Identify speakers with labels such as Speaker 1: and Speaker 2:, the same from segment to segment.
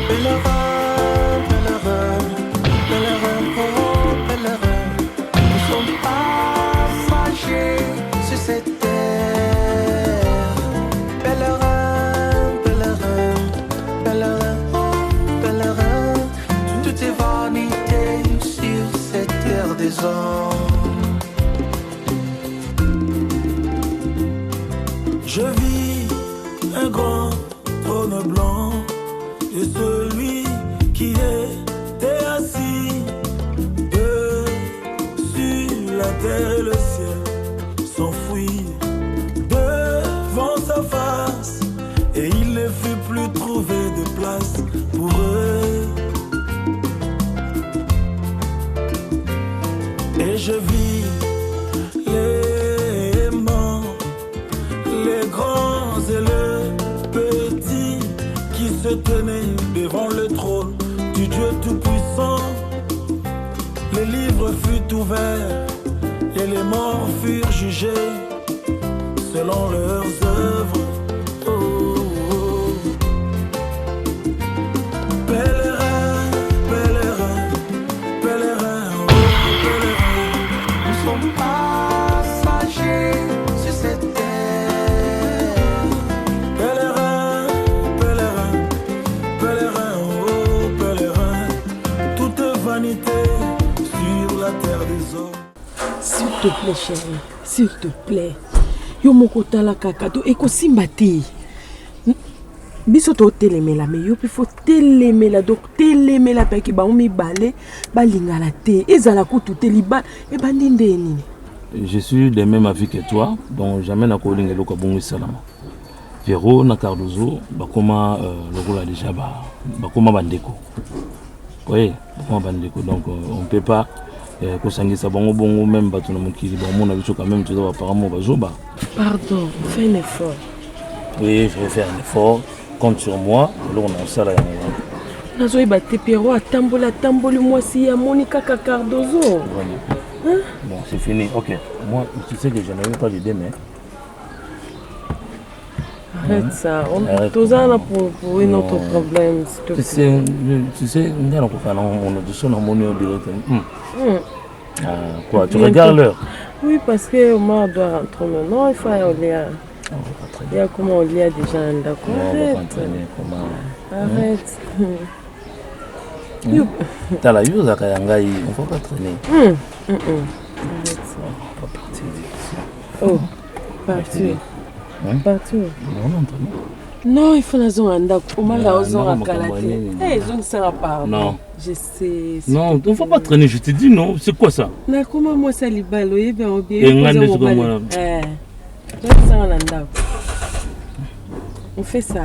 Speaker 1: Pèlerin, pèlerin, pèlerin, oh pèlerin, nous sommes passagers sur cette terre. Pèlerin, pèlerin, pèlerin, oh pèlerin, toutes tes vanités sur cette terre des hommes. Je vis un grand trône blanc de celui qui était assis dessus la terre et le ciel s'enfuit devant sa face et il ne fut plus trouvé de place pour eux. Et je vis les morts, les grands et les petits qui se tenaient devant le trône du Dieu Tout-Puissant. Les livres furent ouverts et les morts furent jugés selon leurs œuvres. Oh, oh. Pèlerin, pèlerin, pèlerin, oh pèlerin, nous sommes passagers sur cette terre. Pèlerin, pèlerin, pèlerin, oh pèlerin, toute vanité sur la terre des hommes.
Speaker 2: S'il te plaît, chérie, s'il te plaît. Yo moko tala kaka to ekosimba te. Biso to telemela me yo pe fo telemela donc telemela pe ki ba umi balé ba lingala te. Ezala kutu te liba e bandinde nini.
Speaker 3: Je suis de même avis que toi, donc jamais na ko lingelo ko bongo salama. Véro na Cardozo bakoma lokola déjà bakoma bandeko. Oui, bakoma bandeko donc on peut pas kosangisa bango bongo même bato na mokili ba mona biso quand même tout apparemment bazoba.
Speaker 2: Pardon, fais un effort.
Speaker 3: Oui, je vais faire un effort. Compte sur moi. Alors on a ça là.
Speaker 2: Nazo ibate Pierrot atambola tamboli moi si ya Monica Cardozo.
Speaker 3: Hein? Bon, c'est fini. OK. Moi, tu sais que je n'avais pas l'idée mais
Speaker 2: arrête ça. On tous là pour un autre problème s'il te plaît.
Speaker 3: Tu sais, on a tout ça dans mon direct. Quoi, tu regardes l'heure?
Speaker 2: Oui, parce que Omar doit rentrer maintenant, il faut aller au lit. Il y a comment on lit déjà un d'accord. Arrête.
Speaker 3: T'as la use à Kayangaï, on ne faut pas traîner.
Speaker 2: Arrête ça.
Speaker 3: On va partir d'ici.
Speaker 2: Oh, partir. Partir.
Speaker 3: Non,
Speaker 2: non, il faut la zone en d'accord. Omar la zone à Kalaté. Eh, zone ça pardon.
Speaker 3: Non.
Speaker 2: Je sais.
Speaker 3: Non, on ne faut pas traîner, je te dis non. C'est quoi ça?
Speaker 2: Mais comment moi ça libalo, eh bien, on bien. On fait ça.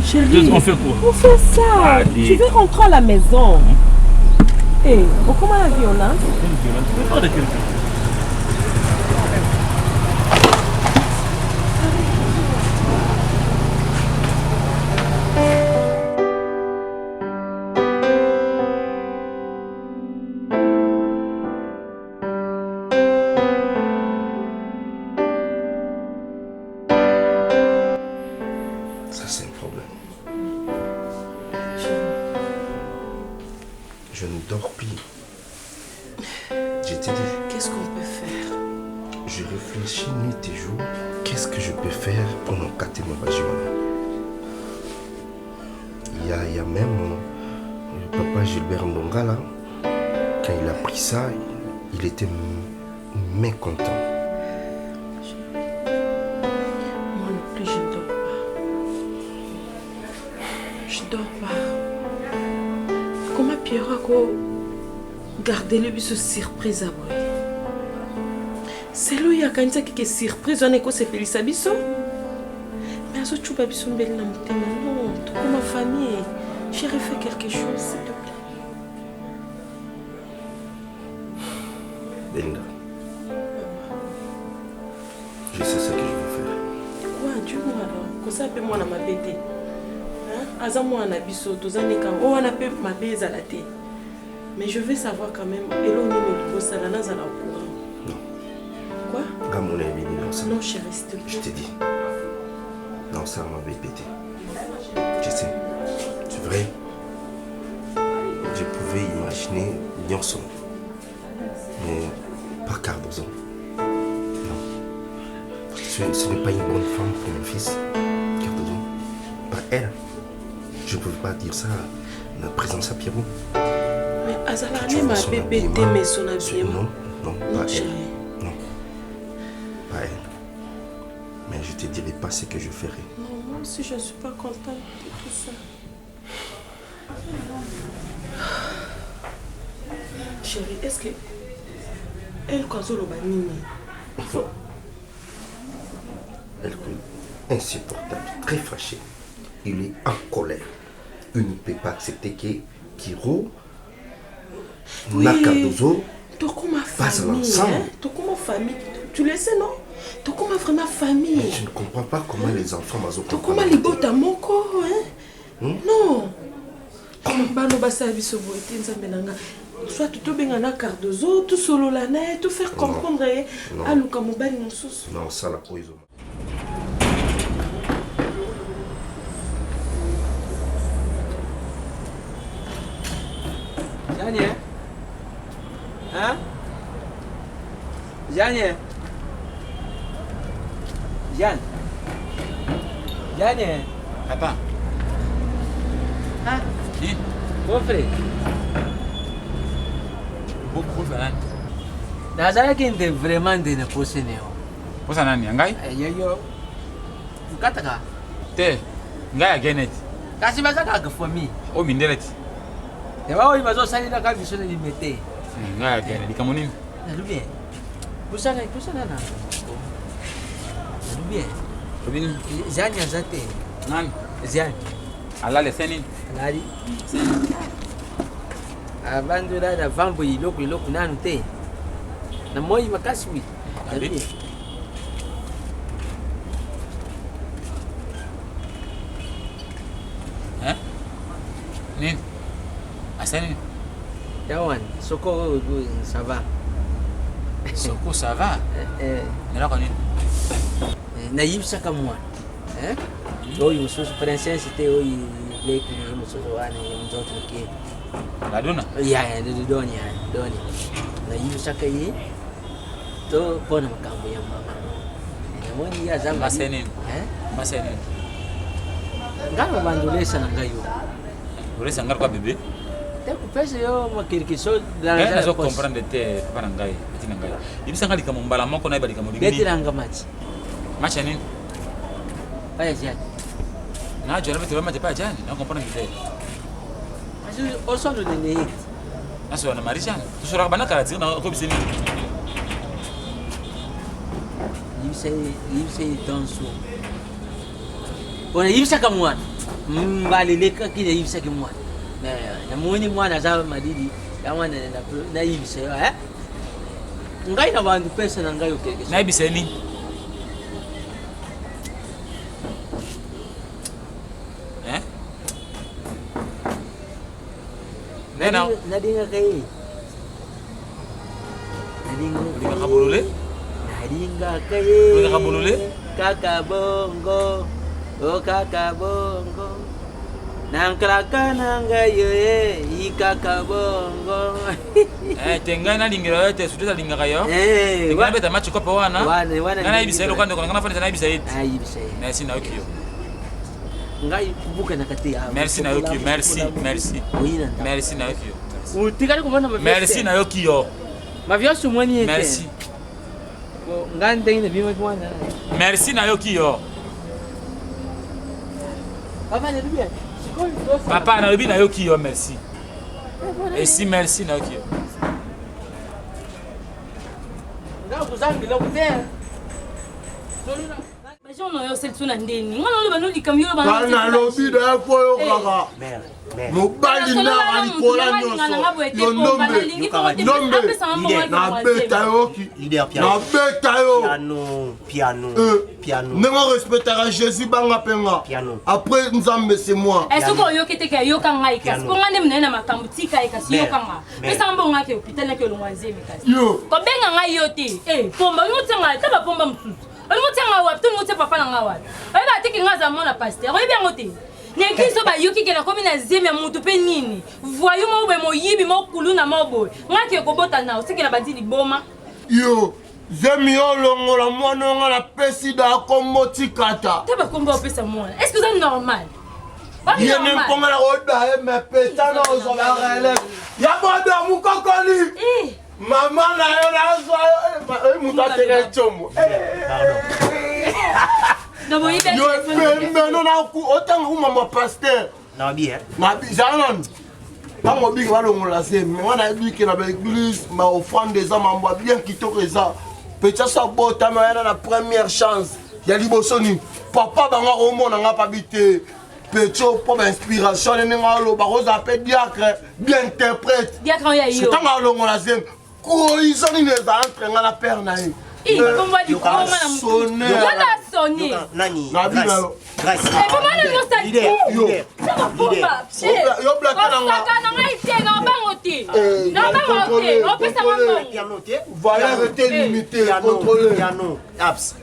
Speaker 2: Chérie,
Speaker 3: on fait quoi?
Speaker 2: On fait ça. Tu veux rentrer à la maison? Eh, comment la vie on a?
Speaker 4: Je ne dors plus. Je te dis.
Speaker 2: Qu'est-ce qu'on peut faire?
Speaker 4: Je réfléchis nuit et jour. Qu'est-ce que je peux faire pour non casser ma passion? Il y a même le papa Gilbert Ndonga là. Quand il a pris ça, il était mécontent.
Speaker 2: Moi non plus, je ne dors pas. Je ne dors pas. Comment Pierrot garder le biso surprise à moi? C'est lui qui a dit que surprise on est que c'est Félissa biso. Mais à tu pas biso belle na mutema non, tout comme ma famille. J'ai refait quelque chose s'il te plaît.
Speaker 4: Belinda, je sais ce que je veux faire.
Speaker 2: Quoi, dis-moi alors. Comme ça peut moi na ma bébé. Aza moi na biso tozane kan o wana pe ma beza la té. Mais je veux savoir quand même elo ni le bossa la naza la au courant.
Speaker 4: Non.
Speaker 2: Quoi?
Speaker 4: Gamona est venu dans ça.
Speaker 2: Non, chérie, s'il te plaît.
Speaker 4: Je te dis. Non, ça m'a répété. Je sais, c'est vrai. Je pouvais imaginer Nyonson, mais pas Cardozo. Non. Ce n'est pas une bonne femme pour mon fils, Cardozo. Pas elle. Je ne pouvais pas dire ça en la présence à Pierrot.
Speaker 2: Mais Azalane m'a bébé mais son habillement.
Speaker 4: Non, pas elle. Non, pas elle. Mais je ne te dirai pas ce que je ferai.
Speaker 2: Non, moi aussi je ne suis pas contente de tout ça. Chérie, est-ce que elle console au banini?
Speaker 4: Elle est insupportable, très fâchée. Il est en colère. Il ne peut pas accepter que Kiro, Nakadozo, passent ensemble.
Speaker 2: Toko ma famille, tu le sais non? Toko ma vraiment famille.
Speaker 4: Mais je ne comprends pas comment les enfants m'ont
Speaker 2: Toko ma libota mon corps, hein? Non. Comment bano basa biso boete nzambe nanga. Soit tu te bengana Cardozo, tout solo la net, tout faire comprendre à Luka Mobali mon sous.
Speaker 4: Non, ça la poison.
Speaker 5: Janie? Hein? Janie? Jeanne? Janie?
Speaker 6: Papa.
Speaker 5: Hein?
Speaker 6: Dis.
Speaker 5: Mon frère?
Speaker 6: Beaucoup de nani?
Speaker 5: Nazalaki nde vraiment nde na pose neo.
Speaker 6: Posa nani? Ngai?
Speaker 5: Yo. Ukataka?
Speaker 6: Te. Ngai agenet.
Speaker 5: Kasi bazaka ka famille.
Speaker 6: O mindeleti.
Speaker 5: Eba oyi bazo salina ka biso na limete.
Speaker 6: Ngai agenet. Dikamonini?
Speaker 5: Nalubie. Kusana na. Nalubie.
Speaker 6: Obini.
Speaker 5: Zani azate.
Speaker 6: Nani?
Speaker 5: Zani.
Speaker 6: Alale seni.
Speaker 5: Alali. Abandu da vambo iloko nanu te. Na moi makasi wi. Nalubie.
Speaker 6: Hein? Nini? Asani?
Speaker 5: Yawan, soko ça va.
Speaker 6: Soko ça va? Nela kwa nini?
Speaker 5: Nayibisaka mwana. Oyo mususu princesse te oyo leki mususu wana mtoto ke.
Speaker 6: La dona?
Speaker 5: Ya doni. Nayibisaka ye. To pona makambo ya mama. Namoni ya zamba.
Speaker 6: Maseni. Maseni.
Speaker 5: Ngalo bandulesa na ngayo.
Speaker 6: Ulesa ngar kwa bébé?
Speaker 5: Te kupesa yo makirikiso
Speaker 6: la nazo comprendre te papa na ngai, ati na ngai. Ibisa ngali kama mbala moko na ibali kama lingini.
Speaker 5: Beti langa machi.
Speaker 6: Machi nini?
Speaker 5: Aya jani.
Speaker 6: Na jana beti mama te pa jani, na comprendre te.
Speaker 5: Asu osondo ne hit.
Speaker 6: Asu na marishan. Tu sura bana kala zina ko bisini.
Speaker 5: Yibse danso. Bona yibsa ka mwana. Mbali leka kile yibsa ki mwana. Na mwini mwana za madidi ya mwana na yibsa yo ngai na bandu pesa na ngai okeke.
Speaker 6: Na yibsa ni. Nena
Speaker 5: nadinga kai.
Speaker 6: Nadinga kabulule?
Speaker 5: Nadinga kai.
Speaker 6: Nadinga kabulule?
Speaker 5: Kaka bongo. Oh kaka bongo. Nangkraka nangayo ikaka bongo.
Speaker 6: Tenga na lingira yote sudeta linga kayo. Tenga beta machi kopa wana. Ngana ibisa ilo kwando ngana fanya na ibisa yet.
Speaker 5: Ibisa.
Speaker 6: Merci na yokiyo.
Speaker 5: Ngai kubuka na kati ya.
Speaker 6: Merci na yokiyo. Merci. Merci na yokiyo.
Speaker 5: Utikali kumana mavyo.
Speaker 6: Merci na yokiyo.
Speaker 5: Mavyo sumwani yete.
Speaker 6: Merci.
Speaker 5: Ngande ine bima kwana.
Speaker 6: Merci na yokiyo.
Speaker 5: Papa ne bien.
Speaker 6: Papa na yobi na yokiyo merci. Et si merci na yokiyo.
Speaker 5: Nga kuzangi lo kute.
Speaker 7: Bajono yo seltuna ndeni. Ngona lo banoli kamyo ba.
Speaker 8: Kana lobi da koyo kaka. Mobali na alikola nyoso. Yo nombe. Na beta yoki. Na beta yo.
Speaker 4: Piano.
Speaker 8: Nengo respectera Jésus banga penga. Après nzambe c'est moi.
Speaker 7: Est-ce que yo kete ka yo kanga ikas. Ko ngane mnena makambu tika ikas yo kanga. Pesa mbonga ke hôpital na ke lo mwanze mikasi.
Speaker 8: Yo.
Speaker 7: Ko benga ngai yo te. Pomba yo tsenga ta ba pomba msusu. Olimutianga wapi? Tout le monde papa nanga wapi? Oyiba atiki ngaza mona pasteur. Oyibi yango te. N'église ba yoki ke la comme na zeme mutu pe nini. Voyons mo be mo yibi mo kuluna mo boy. Ngaki ko bota na osiki na bandi liboma.
Speaker 8: Yo, zemi olongo la mwana nga la pesida kombo tikata.
Speaker 7: Taba kombo opesa mwana. Est-ce que c'est normal?
Speaker 8: Ye ne mponga la roda e me petana ozo la relève. Ya bodo mukokoli. Maman na yo na zo e muta tere chomo.
Speaker 7: Non bon, il est
Speaker 8: yo mais non na ku otanga mama pasteur.
Speaker 4: Na bien.
Speaker 8: Na bi zanan. Bango bi ba longo la se mais wana bi ke na ba église ma offrande des hommes en bien kitoko eza. Peut-être ça bota mais na première chance. Ya libosoni. Papa banga omona nga pa bité. Pecho pour inspiration les ngalo ba rosa appelle diacre bien interprète.
Speaker 7: Diacre ya yo.
Speaker 8: C'est tanga longo la se. Ko izoni ne za entre nga la père na ye.
Speaker 7: Comment va dire comment na sonné? Voilà sonné.
Speaker 4: Nani?
Speaker 7: Grâce. Et comment le nostalgie? Leader.
Speaker 8: Yo bloqué na nga.
Speaker 7: Na nga ité na bangoté. Na bangoté. On peut savoir.
Speaker 8: Voilà était limité contrôler.
Speaker 4: Piano. Abs.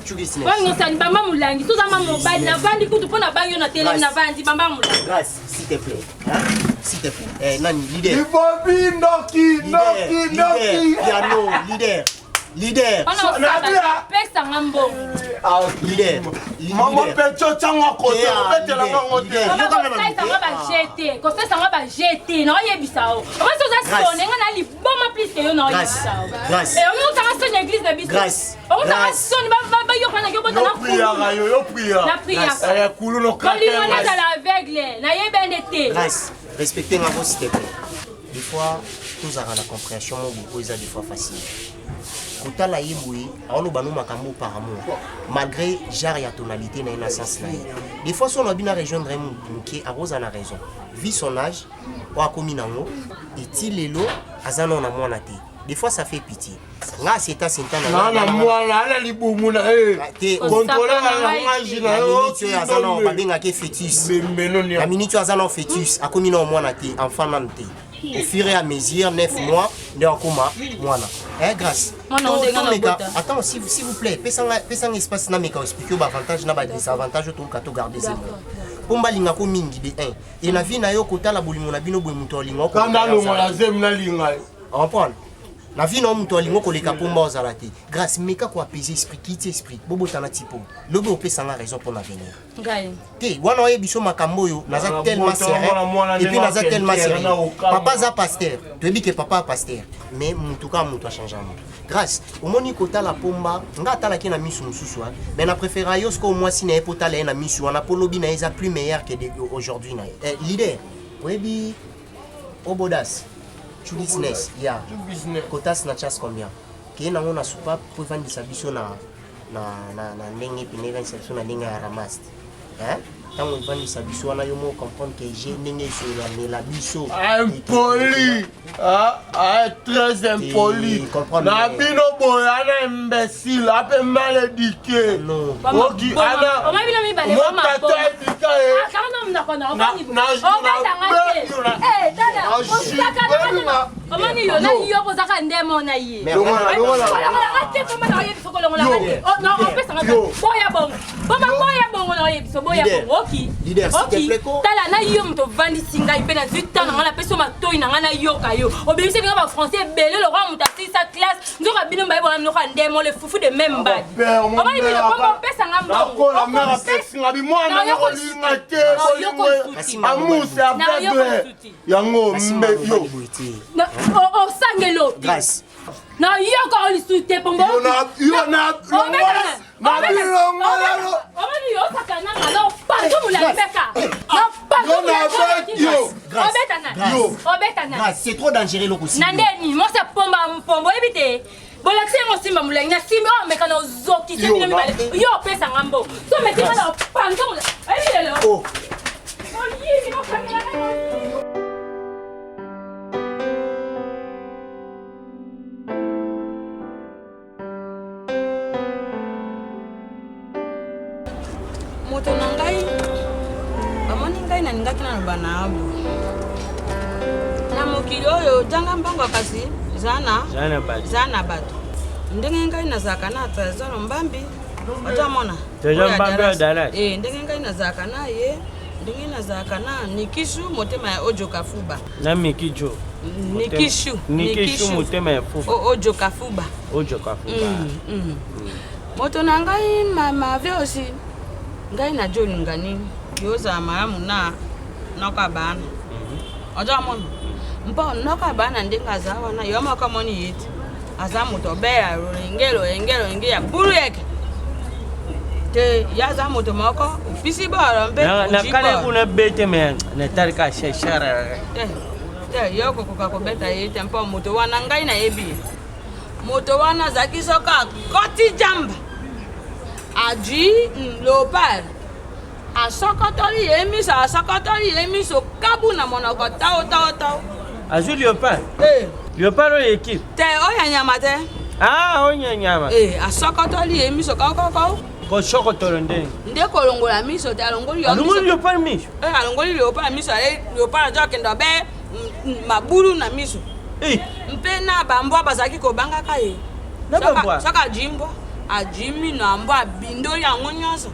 Speaker 4: Tu dis
Speaker 7: ne. On nostalgie bamba mulangi. Tout ça maman bali na vandi kutu pona banyo na télé na vandi bamba mulangi.
Speaker 4: Grâce, s'il te plaît. Hein? S'il te plaît. Nani, leader.
Speaker 8: Ibobi Noki.
Speaker 4: Piano, leader. Leader.
Speaker 7: Pesa ngambo.
Speaker 4: Leader.
Speaker 8: Maman Pecho tanga côté, bete la ngote.
Speaker 7: Maman ba jeter. Ko ça nga ba jeter. Na yebisa o. On so za sonné nga na li boma plus que yo na yebisa o.
Speaker 4: Grâce.
Speaker 7: Et on tanga sonné église de biso.
Speaker 4: Grâce.
Speaker 7: On tanga sonné ba yo kana yo bota na
Speaker 8: prière yo prière.
Speaker 7: La prière.
Speaker 8: Kulu no
Speaker 7: kaka. Oli on est à l'aveugle. Na yebendete.
Speaker 4: Grâce. Respectez ma voix s'il te plaît. Des fois, nous avons la compréhension beaucoup des fois facile. Kota la yeboui, on a makambo par amour. Malgré genre ya tonalité na ina sens na. Des fois son obina rejoindre muké a Rose na raison. Vu son âge, wa komi nango, et lelo azana na mwana te. Des fois ça fait pitié. Nga seta senta na.
Speaker 8: Na mwana ala libumu na
Speaker 4: te
Speaker 8: contrôler la langue na yo.
Speaker 4: Tu azana ba benga ke fœtus. La minute azana fœtus, a komi na mwana te, enfant nante. Au fur et à mesure, 9 mois, de Akoma, voilà. Grâce. Attends, s'il vous plaît, pesa un espace na meka expliquer avantage na ba désavantage tout ka to garder ça. Pomba linga ko mingi de 1. Et na vie na yo kota la bolingo na bino boy muto linga ko.
Speaker 8: Kanda lo la zem na linga.
Speaker 4: Comprendre. Na vie na muto linga ko leka pomba ozalati. Grâce meka ko apaiser esprit, quitter esprit. Bobo tana tipo. Lobo opesa nga raison pour l'avenir.
Speaker 7: Ngai.
Speaker 4: Te wana oye biso makambo yo naza tellement sérieux et puis naza tellement sérieux. Papa za pasteur. Tu dis que papa pasteur. Mais mutu ka mutu a changé. Grâce au moni kota la pomba nga tala ki na misu mususu mais na préféra yo sko moi si na epota la na misu na polobi na eza plus meilleur que aujourd'hui na. Leader. Webi obodas. Tu business. Ya. Kotas na chas combien? Ki na ngona supa pour vendre sa biso na ndenge pineva insertion na ndenge ya ramaste. Hein? Tant on vend sa biso na yo mo comprendre que j'ai ndenge sur la biso.
Speaker 8: Impoli. Très impoli. Na bino boyana imbécile, ape mal éduqué.
Speaker 4: Non.
Speaker 8: Oki ana.
Speaker 7: O ma bino mi bale mama.
Speaker 8: Tata éduqué.
Speaker 7: Ah, quand on n'a pas
Speaker 4: leader, s'il te plaît,
Speaker 7: tala na yo mto vandi singa ipe na 8 ans na peso matoi na ngana yoka yo obéissez bien ba français belé le roi muta sa classe ndoka bino ba bona ndoka ndemo le fufu de même bad on va dire comment pesa ngamba
Speaker 8: la mère pesa ngabi mwana na kolinga te amusi aveugle yango mbe yo
Speaker 7: o sangelo
Speaker 4: grâce
Speaker 7: na yo ko li soute pombo
Speaker 8: yo na
Speaker 4: c'est trop dangereux le coup.
Speaker 7: Nandeni, moi c'est pomba pombo éviter. Bon l'accès mon simba moulin na simba mais quand on zoki c'est bien mal. Yo pesa ngambo. So metti na pango. Allez là. Oh.
Speaker 9: Moto na ngai bamoni ngai na ningaki na banabo na mokili oyo janga mbongo kasi zana bato ndenge ngai nazalaka na ata zano mbambi Otamona.
Speaker 5: Teja mbamba dala.
Speaker 9: Ndenge ngai nazaka na ye. Ndenge nazaka na Nikishu motema ya Ojo Kafuba.
Speaker 5: Na Mikijo.
Speaker 9: Nikishu
Speaker 5: motema ya Fuba.
Speaker 9: Ojo Kafuba.
Speaker 5: Ojo Kafuba.
Speaker 9: Moto na ngai mama vyo aussi. Ngai na John ngani. Yoza maramu na noka bana. Otamona. Mpo noka bana ndinga zawa na yoma kama ni yiti. Azamu to bea engelo ya buru yake. Te yaza moto moko upisi bora mbe.
Speaker 5: Na kale kuna bete me na tarika shashara.
Speaker 9: Yoko kokakobeta yete mpo moto wana ngai na yebi. Moto wana zaki soka koti jamba. Aji lopal. Asakatori emiso kabu na monoko tao.
Speaker 5: Azu leopard. Leopard o équipe.
Speaker 9: Te oya nyama te.
Speaker 5: Oya nyama.
Speaker 9: Asakatori emiso kau.
Speaker 5: Ko sokotoro ndenge.
Speaker 9: Nde kolongola miso te alongoli yo.
Speaker 5: Alongoli leopard miso.
Speaker 9: Alongoli leopard miso leopard jo kendo be mabulu na miso. Mpe na bambwa bazaki ko banga kaye.
Speaker 5: Na bambwa.
Speaker 9: Saka jimbo. Ajimi na mbwa bindo ya ngonyoso.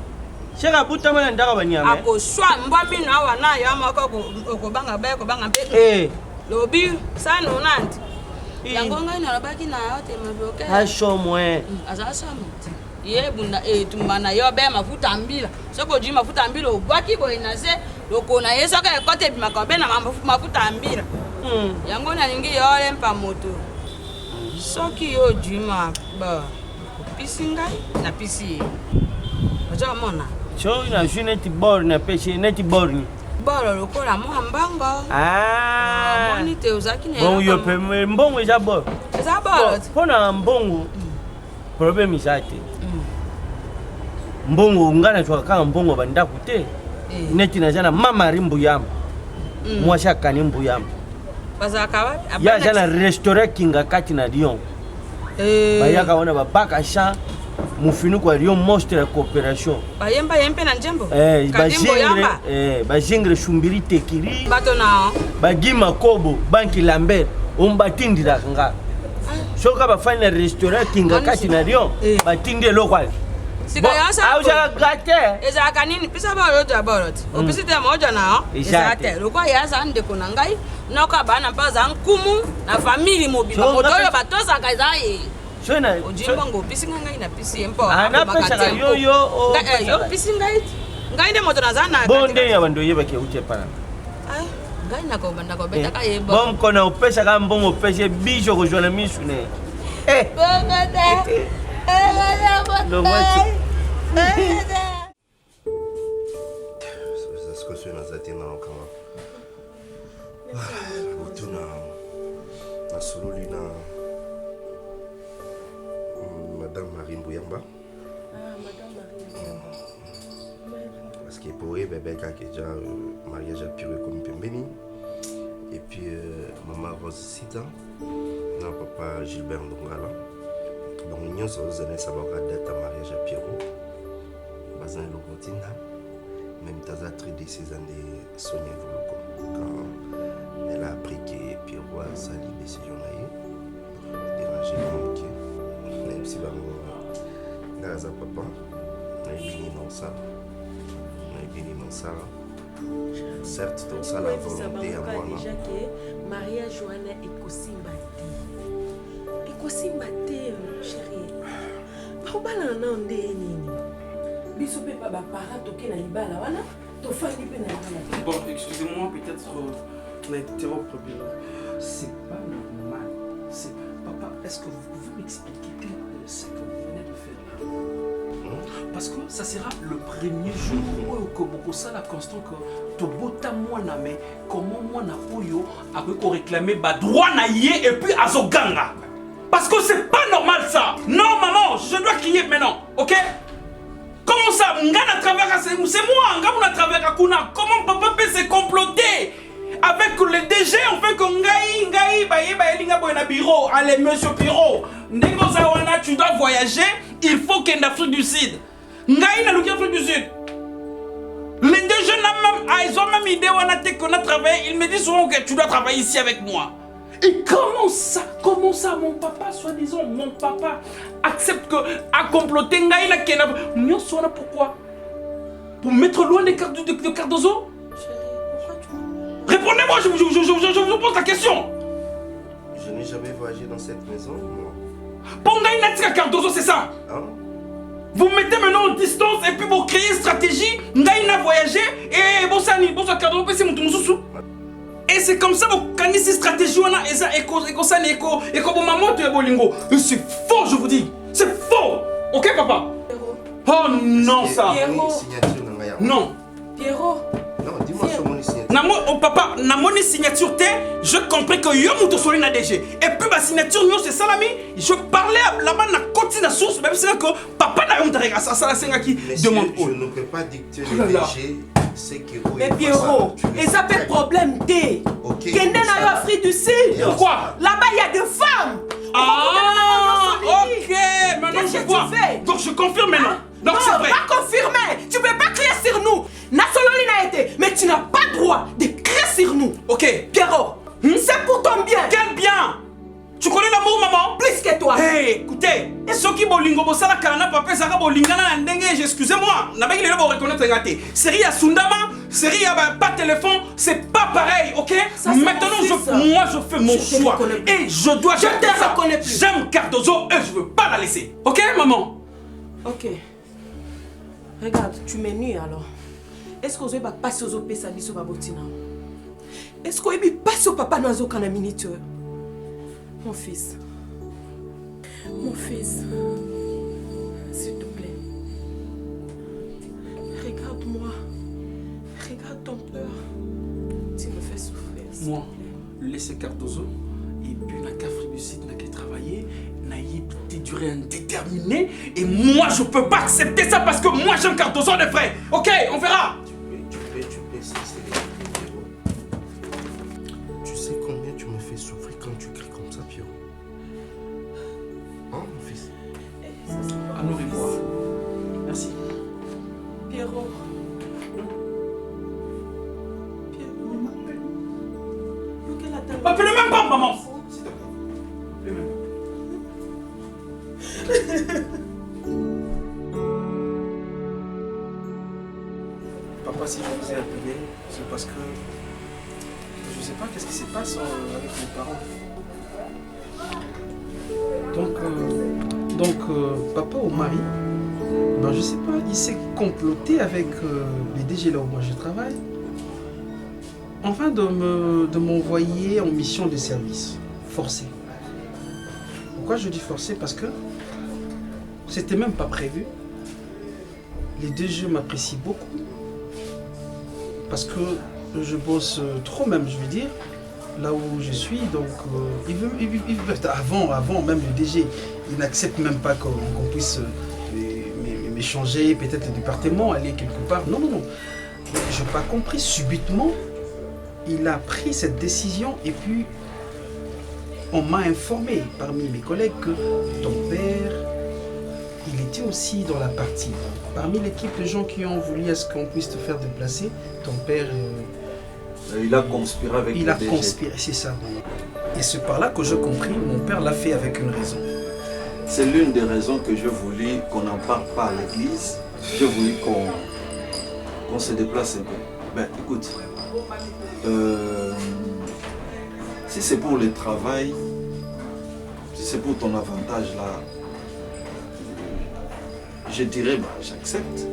Speaker 5: Shaka buta mwana ndaka banyama.
Speaker 9: Ako swa mbwa mino awa na ya mako ko banga mpe. Lobi sano nanti. Yango ngai na labaki na yote maboke.
Speaker 5: Asho mwe.
Speaker 9: Azasa muti. Ye bunda tumana yo be mafuta mbila. Soko ji mafuta mbila obaki ko inase lokona yeso ka ekote bimakobe na mafuta mbila. Yango na ningi yole mpa moto. Soki yo jima ba. Pisi ngai na pisi. Oja mona.
Speaker 5: So na june ti bor na peche neti borni.
Speaker 9: Boro lokola mwambanga. Moni te uzaki ne.
Speaker 5: Bon yo pe mbongo eza bor.
Speaker 9: Eza bor.
Speaker 5: Pona mbongo. Problème izate. Mbongo ngana chwa kanga mbongo banda kute. Neti na jana mama rimbu yam. Mwasha kanimbu yam.
Speaker 9: Bazaka wapi?
Speaker 5: Ya jana restaurant kinga kati na Lyon. Bayaka wana babaka sha mufinu kwa Lyon Monstre Coopération.
Speaker 9: Bayemba yempe na njembo.
Speaker 5: Bajingre shumbiri tekiri.
Speaker 9: Bato na.
Speaker 5: Bagima kobo banki Lambert. Ombatindira nga. Soka bafanya restaurant kinga kati na Lyon. Batinde lokwa.
Speaker 9: Sika yasa.
Speaker 5: Auja gate.
Speaker 9: Eza kanini pisa borot. Opisi te moja na. Eza te. Lokwa yasa ndeko na ngai. Noka bana paza nkumu na family mobile. Motoyo batosa kaizaye.
Speaker 5: Shona.
Speaker 9: Ojimbango pisi ngai na pisi empo.
Speaker 5: Ana pesa yo.
Speaker 9: Yo pisi ngai. Ngai nde moto nazana.
Speaker 5: Bonde ya bando yeba ke uche pana.
Speaker 9: Ngai na ko banda ko beta ka yebo.
Speaker 5: Bom kona opesa ka mbongo pese bijo ko jona misu ne.
Speaker 4: No voici. Ça se construit dans cette île encore. Retourne à Sololina. Madame Marie Mbouyamba.
Speaker 2: Madame Marie.
Speaker 4: Parce que pour eux, bébé qui est déjà mariage à Pire comme Pembeni. Et puis maman Rose Sida. Non, papa Gilbert Ndongala. Donc nous sommes ça va date à mariage à Pierrot. Bazin Locotina. Même Taza très de ces années Sonia Voloko. Quand elle a appris que Pierrot a sali décision là, dérangé donc même si Gaza papa, on est béni dans ça. Certes, dans ça la volonté à moi.
Speaker 2: Déjà que Maria Joanna et Kosimba Kosimate, chérie. Baobala nande nini. Biso pe ba para toke na libala wana, to fandi pe na libala.
Speaker 10: Bon, excusez-moi, peut-être on a interrompu. C'est pas normal. C'est papa, est-ce que vous pouvez m'expliquer ce que vous venez de faire là? Parce que ça sera le premier jour où au Sala constant que to bota mwana mais comment mwana oyo après qu'on réclamer ba droit na yé et puis azoganga. Parce que c'est pas normal ça. Non maman, je dois crier maintenant, ok? Comment ça? Ngana travers c'est moi, ngana travers kuna. Comment papa peut se comploter avec le DG on fait que ngai ba elinga boy na bureau. Allez monsieur Piro, ndeko zawana tu dois voyager, il faut qu'en Afrique du Sud. Ngai na l'Afrique du Sud. Les deux jeunes là même, ils ont même idée on a travaillé, ils me disent souvent que tu dois travailler ici avec moi. Et comment ça, mon papa, soi-disant, mon papa, accepte que à comploter Ngaïna Kena. Pourquoi? Pour me mettre loin de Cardozo? Répondez-moi, je vous pose la question.
Speaker 4: Je n'ai jamais voyagé dans cette maison, moi.
Speaker 10: Pour Ngaïna Tika Cardozo, c'est ça?
Speaker 4: Hein?
Speaker 10: Vous mettez maintenant en distance et puis vous créez une stratégie. Ngaïna voyager et Bosani, Cardozo, c'est mon tour. Et c'est comme ça que vous connaissez cette stratégie. C'est faux, je vous dis. C'est faux. Ok, papa? Oh non, ça. Non.
Speaker 2: Pierrot.
Speaker 4: Non, dis-moi sur mon signature.
Speaker 10: Oh papa, na mon signature, je compris que yo muto soli na DG. Et puis ma signature, c'est salami. Je parlais là-bas na côté na source, même si que papa n'a rien de ça, ça c'est qui demande.
Speaker 4: Je ne peux pas dicter le DG.
Speaker 2: Mais Pierrot, et ça fait problème t'es. Kende na yo Afrique du Sud.
Speaker 10: Pourquoi?
Speaker 2: Là-bas il y a des femmes.
Speaker 10: Ah, ok, maintenant je vois. Donc je confirme maintenant. Donc c'est vrai.
Speaker 2: Pas confirmer. Tu ne peux pas crier sur nous. Nasololi n'a été, mais tu n'as pas droit de crier sur nous.
Speaker 10: Ok.
Speaker 2: Pierrot, c'est pour ton bien.
Speaker 10: Quel bien? Tu connais l'amour, maman?
Speaker 2: Plus que toi.
Speaker 10: Hey, écoutez, ceux qui bolingo bosala kana papa saka bolingana ndenge, excusez-moi, n'a pas qu'il le reconnaître ngate. Série à Sundama, série à pas téléphone, c'est pas pareil, ok?
Speaker 2: Ça,
Speaker 10: maintenant moi je fais mon choix et je dois
Speaker 2: je te reconnais plus.
Speaker 10: J'aime Cardozo et je veux pas la laisser. OK, maman?
Speaker 2: OK. Regarde, tu m'ennuies alors. Est-ce que vous avez passé aux OP Sabiso Babotina? Est-ce que vous avez passé au papa Nazo Kana minute? Mon fils, s'il te plaît, regarde-moi, regarde ton pleur, tu me fais souffrir.
Speaker 10: Moi, laissez Cardozo, et puis la Afrique du Sud n'a qu'à travailler, n'a été durée indéterminée, et moi je peux pas accepter ça parce que moi j'aime Cardozo de vrai. Ok, on verra.
Speaker 4: Tu peux, tu sais combien tu me fais souffrir quand tu cries comme ça, Pierrot? Hein, mon fils?
Speaker 10: À nous revoir. Merci.
Speaker 2: Pierrot.
Speaker 10: Appelle-le même pas, maman. Papa, si je vous ai appelé, c'est parce que je ne sais pas qu'est-ce qui se passe avec mes parents. Donc, papa au mari, ben je sais pas, il s'est comploté avec les DG là où moi je travaille, afin de m'envoyer en mission de service, forcé. Pourquoi je dis forcé? Parce que c'était même pas prévu. Les DG m'apprécient beaucoup. Parce que je bosse trop même, je veux dire, là où je suis. Donc, avant même le DG, il n'accepte même pas qu'on puisse m'échanger, peut-être le département, aller quelque part. Non. Je n'ai pas compris. Subitement, il a pris cette décision et puis on m'a informé parmi mes collègues que ton père, il était aussi dans la partie. Parmi l'équipe de gens qui ont voulu à ce qu'on puisse te faire déplacer, ton père...
Speaker 11: il a conspiré avec
Speaker 10: il a conspiré, c'est ça. Et c'est par là que j'ai compris, mon père l'a fait avec une raison.
Speaker 11: C'est l'une des raisons que je voulais qu'on n'en parle pas à l'église. Je voulais qu'on se déplace un peu. Ben écoute, si c'est pour le travail, si c'est pour ton avantage là, je dirais, bah, j'accepte.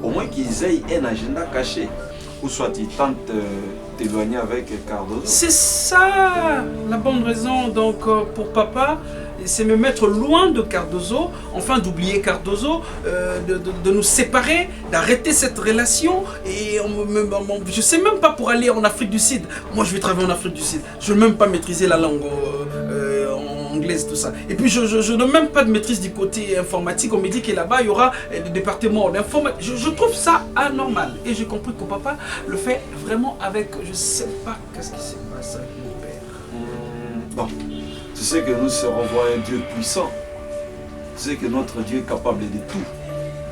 Speaker 11: Au moins qu'ils aient un agenda caché. Ou soit ils tentent d'éloigner avec Cardozo.
Speaker 10: C'est ça la bonne raison. Donc pour papa, c'est me mettre loin de Cardozo, enfin d'oublier Cardozo, de nous séparer, d'arrêter cette relation. Et je sais même pas pour aller en Afrique du Sud. Moi je vais travailler en Afrique du Sud. Je ne veux même pas maîtriser la langue anglaise, tout ça. Et puis je n'ai même pas de maîtrise du côté informatique. On me dit que là-bas il y aura des départements d'informatique. Je trouve ça anormal. Et j'ai compris que papa le fait vraiment avec, je sais pas qu'est-ce qui se passe avec mon père.
Speaker 11: Bon, tu sais que nous serons un Dieu puissant. Tu sais que notre Dieu est capable de tout,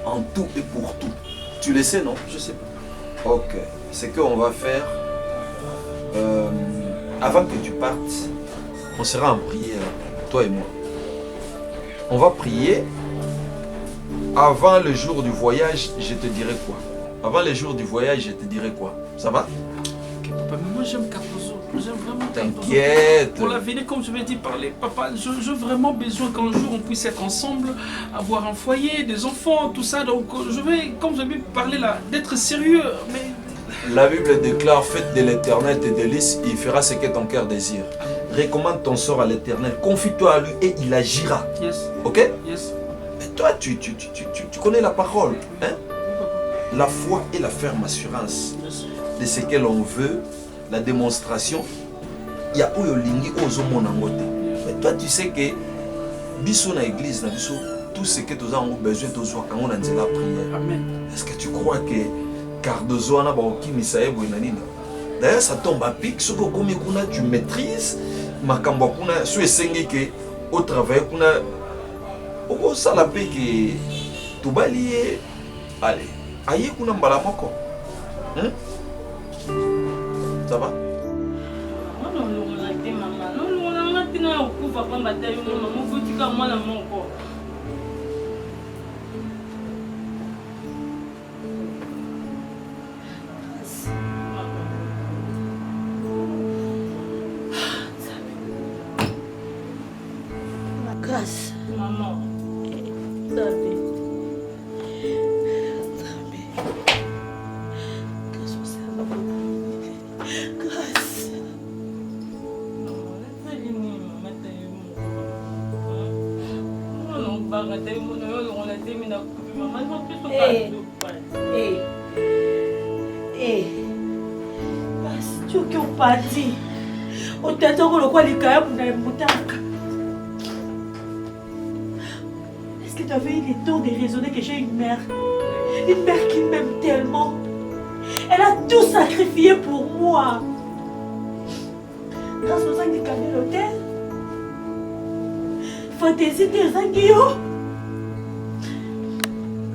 Speaker 11: en tout et pour tout. Tu le sais, non?
Speaker 10: Je sais pas.
Speaker 11: Ok, c'est qu'on va faire, avant que tu partes, On sera en prière, toi et moi. On va prier. Avant le jour du voyage, je te dirai quoi? Avant le jour du voyage, je te dirai quoi? Ça va?
Speaker 10: Ok, papa, mais moi j'aime Cardozo. J'aime vraiment Cardozo.
Speaker 11: T'inquiète.
Speaker 10: Pour l'avenir, comme je vais dire, parler, papa, j'ai vraiment besoin qu'un jour on puisse être ensemble, avoir un foyer, des enfants, tout ça. Donc je vais, comme je vais parler là, d'être sérieux. Mais
Speaker 11: la Bible déclare, faites de l'Éternel tes délices, il fera ce que ton cœur désire. Recommande ton sort à l'Éternel, confie-toi à lui et il agira.
Speaker 10: Yes.
Speaker 11: Ok?
Speaker 10: Yes.
Speaker 11: Mais toi, tu connais la parole. Hein? La foi et la ferme assurance de ce que l'on veut, la démonstration. Il y a mais toi, tu sais que biso na église, na biso, tout ce que tu as besoin de toi quand on a la prière.
Speaker 10: Amen.
Speaker 11: Est-ce que tu crois que Cardozo na ba okimisa ebo na nini? D'ailleurs, ça tombe à pic. Ce que tu maîtrises, makambo kuna so esengi que au travail kuna au ça la paix que tu balier. Allez, aïe kuna mbala moko. Hein? Ça va?
Speaker 2: Grâce.
Speaker 7: Maman.
Speaker 2: David. Grâce. Tu es parti. Au théâtre, on le voit les cailloux dans les moutons. Est-ce que tu avais eu le temps de raisonner que j'ai une mère qui m'aime tellement? Elle a tout sacrifié pour moi. Grâce aux gens qui camionnent l'hôtel, fantaisie des gens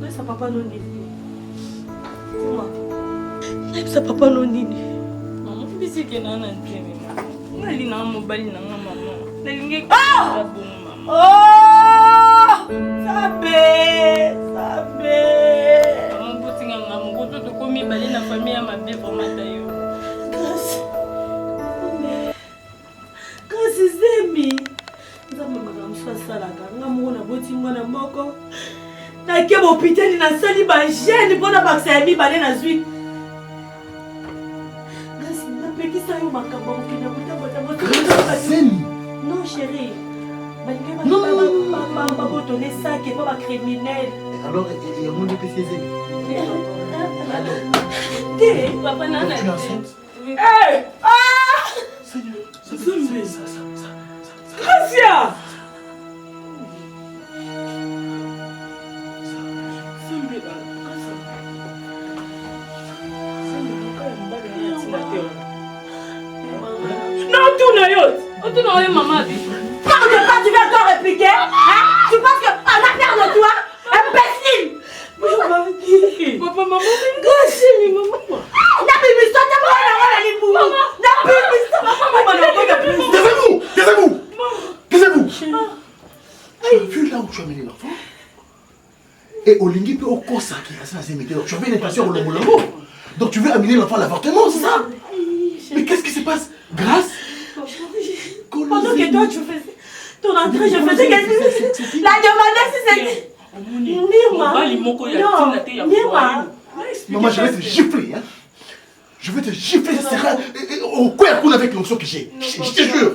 Speaker 2: ça papa non nini. Dis-moi. Ça papa non nini.
Speaker 7: Maman, tu sais que non n'entend. Nali na mobile na maman. Nalingi
Speaker 2: ah!
Speaker 7: Maman.
Speaker 2: Oh! Sabé.
Speaker 7: Maman potinga ngamu ko to komi bali na famille ya mabe vraiment tayo.
Speaker 2: Grâce zemi. Nzambe makamso asalaka ngamu na boti mwana moko. Na ke hôpital na sali ba jeune mpona bakisa ya mibale na zwi. Grâce na pekisa yo makambo okina bota. Non chérie. Non, pas donner ça, qui est pas criminel.
Speaker 8: Alors, il y a mon épicier.
Speaker 7: Papa, non,
Speaker 8: tu es enceinte?
Speaker 2: Hé! Ah!
Speaker 8: Seigneur, ça.
Speaker 2: Gracia! Non, tourne, yo!
Speaker 7: Tourne, maman.
Speaker 2: Parle de quoi tu vas encore répliquer? Hein? Tu penses qu'on a peur de toi? Imbécile!
Speaker 7: Papa, maman.
Speaker 2: Grâce, maman.
Speaker 8: Taisez-vous! Tu as vu là où tu as mené l'enfant? Et au Lingui, au Kosa qui a ça, tu avais une intention au Lomolongo. Donc tu veux amener l'enfant à l'avortement, c'est ça? Mais qu'est-ce qui se passe? Grâce?
Speaker 2: Pendant que toi tu faisais ton entrée, je faisais que la demande c'est Nirma. Nirma.
Speaker 8: Maman, je vais te gifler, hein? Je vais te gifler, ça sera au coin avec l'onction que j'ai. Je te jure.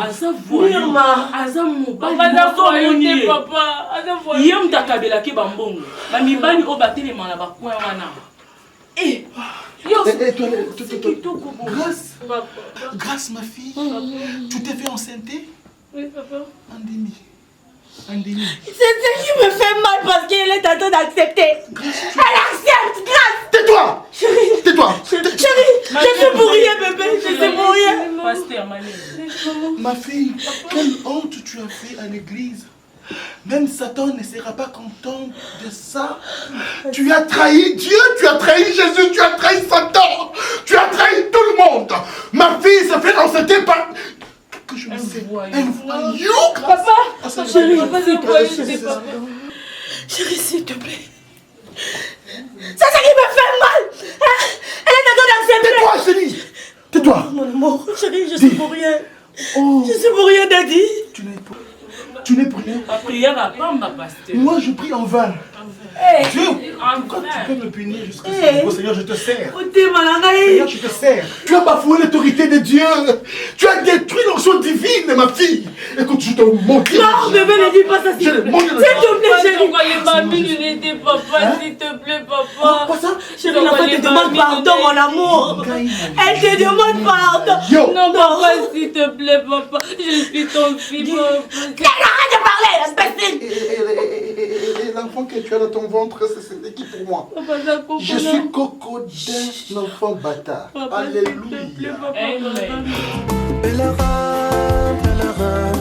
Speaker 2: Aza Nirma. Aza mobali.
Speaker 7: Aza voyé, papa. Aza voyé.
Speaker 2: Yem takabela ke bambongo. Ba mibali o batelema na ba coin wana.
Speaker 8: Grâce, ma fille, tu t'es fait enceinter?
Speaker 7: Oui, papa.
Speaker 8: Andémie.
Speaker 2: C'est ce qui me fait mal parce qu'elle est en train d'accepter. Elle accepte, Grâce.
Speaker 8: Tais-toi.
Speaker 2: Chérie.
Speaker 8: Tais-toi.
Speaker 2: Chérie, je suis pour rien, bébé. Je suis pour rien.
Speaker 8: Ma fille, quelle honte tu as fait à l'église. Même Satan ne sera pas content de ça. Tu as trahi Dieu, tu as trahi Jésus, tu as trahi Satan. Tu as trahi tout le monde. Ma fille se fait enceinter par...
Speaker 2: Chérie, s'il te plaît. C'est ça qui me fait mal. Elle est dedans d'accepter.
Speaker 8: Tais-toi, chérie. Tais-toi.
Speaker 2: Mon amour, chérie, je suis pour rien. Je suis pour rien, Daddy.
Speaker 8: Tu n'es pour rien. Moi, je prie en vain. Dieu, quand tu peux me punir jusqu'à ce niveau, Seigneur, je te sers. Seigneur, je te sers. Tu as bafoué l'autorité de Dieu. Tu as détruit l'onction divine, ma fille. Écoute, je te montre.
Speaker 2: Non, bébé, ne dis pas ça, s'il te plaît. S'il te plaît, chérie.
Speaker 7: Papa, s'il te plaît, papa.
Speaker 2: Chérie, la femme te demande pardon, mon amour. Elle te demande pardon.
Speaker 7: Non, papa, s'il te plaît, papa. Je suis ton fils, papa.
Speaker 2: Arrête de parler, imbécile.
Speaker 8: Et l'enfant que tu as dans ton ventre, c'était qui pour moi? Je suis Coco d'un enfant bâtard. Alléluia.
Speaker 1: Pèlerin, pèlerin,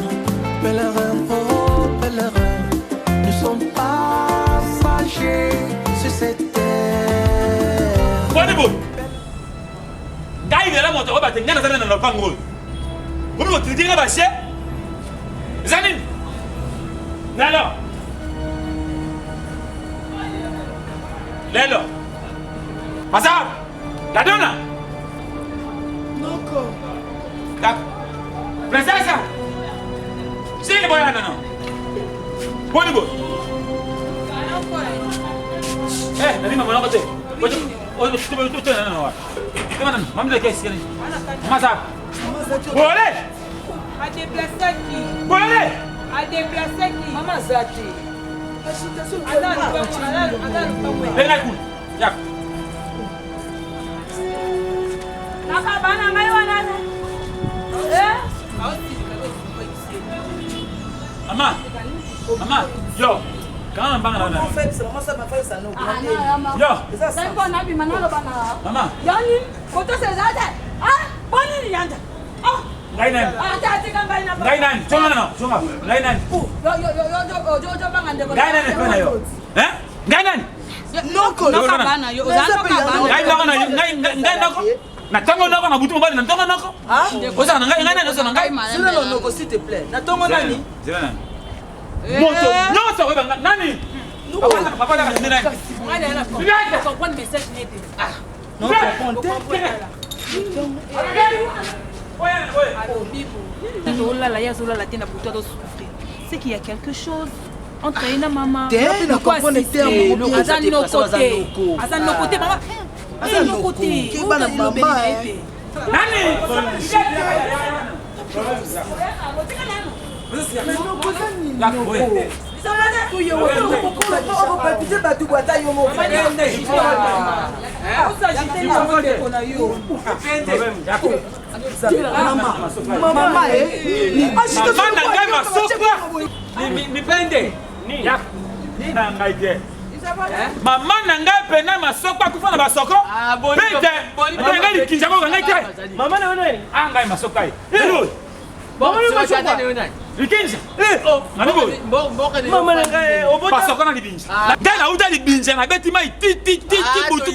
Speaker 1: pèlerin, oh pèlerin, nous sommes passagers sur cette terre.
Speaker 6: Quoi de beau? Gaï de la moto, on va te gagner dans le pango. Vous me dites que c'est Zanine. Lelo. Lelo. Mazar. La donna.
Speaker 2: Noko.
Speaker 6: La princesse. C'est le boyard non. Bonne. Eh, nani maman on côté. Oh, tu non. Maman, maman de qu'est-ce qu'il y a? Mazar. Bolé.
Speaker 9: A déplacer qui?
Speaker 6: Bolé.
Speaker 9: A déplacer qui?
Speaker 2: Maman Zati.
Speaker 6: Venga cool. Ya.
Speaker 9: Nakabana ngai wana.
Speaker 6: Maman. Maman, yo. Quand on parle là.
Speaker 2: En fait, c'est vraiment ça ma femme ça nous.
Speaker 6: Yo.
Speaker 2: C'est pas nabi manalo bana.
Speaker 6: Maman.
Speaker 2: Yani, photo c'est zata. Ah, boni ni yanda. Ah.
Speaker 6: Gainan. Gainan, jonga no, jonga. Gainan.
Speaker 2: Yo bangande ko.
Speaker 6: Gainan ne pena yo. Eh? Gainan.
Speaker 2: Noko.
Speaker 9: Nakabana yo.
Speaker 6: Gainan noko. Na tango noko na butu mbali na tango noko.
Speaker 2: Ah?
Speaker 6: Oza ngai ngai.
Speaker 2: Sila no noko s'il te plaît. Na tango nani?
Speaker 6: Sila nani? Moto. Non, ça va nani? Papa la kasi nani?
Speaker 7: Moi là pour comprendre message net.
Speaker 2: Ah. Non, comprendre.
Speaker 7: C'est qu'il y a quelque chose entre elle et maman.
Speaker 2: T'es na comprendre terme.
Speaker 7: Azan no côté. Azan no côté maman. Azan no côté.
Speaker 2: Qui va na maman?
Speaker 6: Nani? Maman n'a pas pena masoko kufa na basoko. Pete. Ngai likinja ko ngai te. Maman na nani? Ngai masoko ai. Maman na masoko. Likinja. Oh, nani bo? Maman na ngai obota. Basoko na libinja. Dala uta libinja na beti mai ti butu.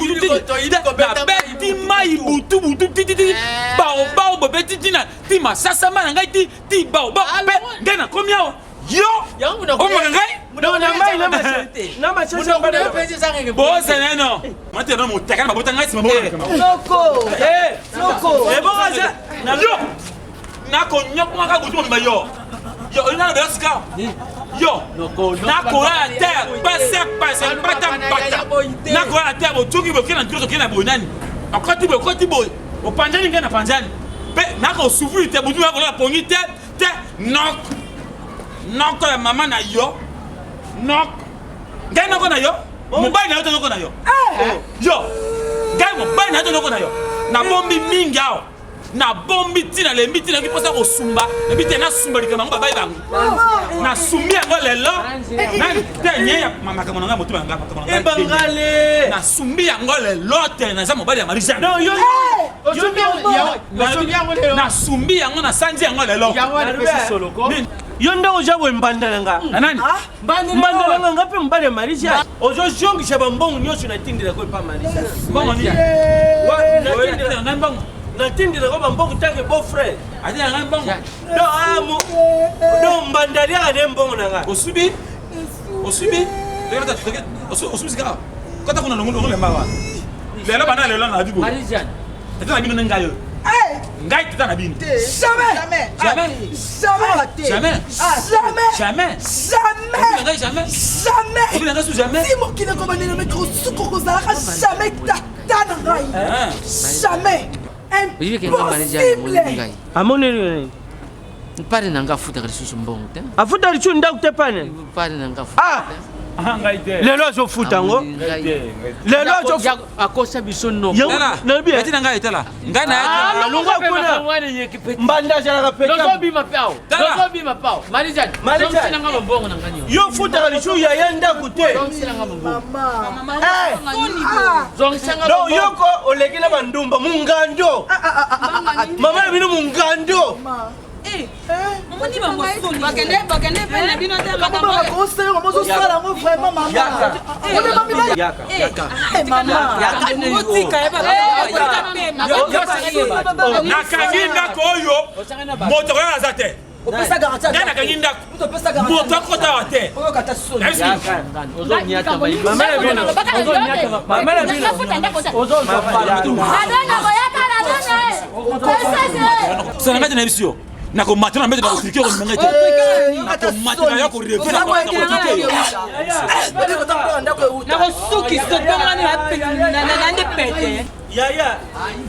Speaker 6: Na beti mai butu ti. Bao bo beti tina. Ti masasa mana ngai ti bao. Ngai na komia. Yo, oh mon gars, non ma chérie, boss non. Maintenant mon tagan ma botanga c'est ma bonne.
Speaker 2: Noko, Noko.
Speaker 6: Et bon raja, yo. Na ko nyok ma ka gutu ma yo. Yo, ina na beska. Yo, na ko la terre, passe pata. Na ko la terre, o tuki bo kina ndozo kina bonani. Akoti bo. O panjani ngena panjani. Be na ko souffrir te butu na ko la pongi te nok. Noko ya mama na yo. Nok. Gai noko na yo. Mobile na yo noko na yo. Yo. Gai mobile na yo noko na yo. Na bombi mingi ao. Na bombi tina le miti na ki posa ko sumba. Na biti na sumba likama ngba bai bangu. Na sumbi yango lelo. Na te nye ya mama kama nga motu nga papa. E bangale. Na sumbi yango lelo te na za mobile ya marisa. Non yo. Na sumbi yango na sanji yango lelo.
Speaker 10: Yango na pesi solo ko. Yonde oja bo mbandala nga.
Speaker 6: Nani?
Speaker 10: Mbandala nga ngape mbale Marisha. Ojo jongi shaba mbongo nyoso na tindira ko pa Marisha.
Speaker 6: Mbongo ni. Wa tindira nga mbongo.
Speaker 10: Na tindira ko mbongo tanke beau frère.
Speaker 6: Ati nga mbongo.
Speaker 10: Do amu. Do mbandali ya ne mbongo nga.
Speaker 6: Osubi Osubi. Regarde, osubi sika. Quand on a le mawa. Les là bana les là na bibo.
Speaker 5: Marie-Jeanne.
Speaker 6: Tu na bino ngayo. Ngai tu na bino.
Speaker 12: Jamais. Si mon qui ne commande le mettre au sucre kozalaka jamais tata ngai. Jamais. Impossible.
Speaker 5: Amone pare nanga futa lisusu mbongo te.
Speaker 13: Afuta lisusu ndaku te pane.
Speaker 5: Pare nanga futa.
Speaker 13: Lelo azofuta ngo. Lelo azofuta
Speaker 5: akosa biso no.
Speaker 13: Nabi
Speaker 6: eti nanga etala. Ngai na
Speaker 13: longa kuna. Mbanda jala peta.
Speaker 5: Lozo bima pao. Lozo bima pao. Marie-Jeanne. Marie-Jeanne nanga mbongo nanga nyo.
Speaker 13: Yo futa lisusu ya yenda kute.
Speaker 12: Mama.
Speaker 13: No yoko olegela bandumba mungando. Mama bino mungando.
Speaker 9: Bakende pene bino te
Speaker 12: maman conseil on va ça là vraiment maman.
Speaker 13: Yaka.
Speaker 6: nakangi ndako oyo moto oyo aza te ngai nakangi ndako moto akota wa te sanangati na biso nakomatana mbete nakotrike okomanga te nakomatana yo korevena
Speaker 9: nakosuki sotongani nande pete
Speaker 13: Yaya,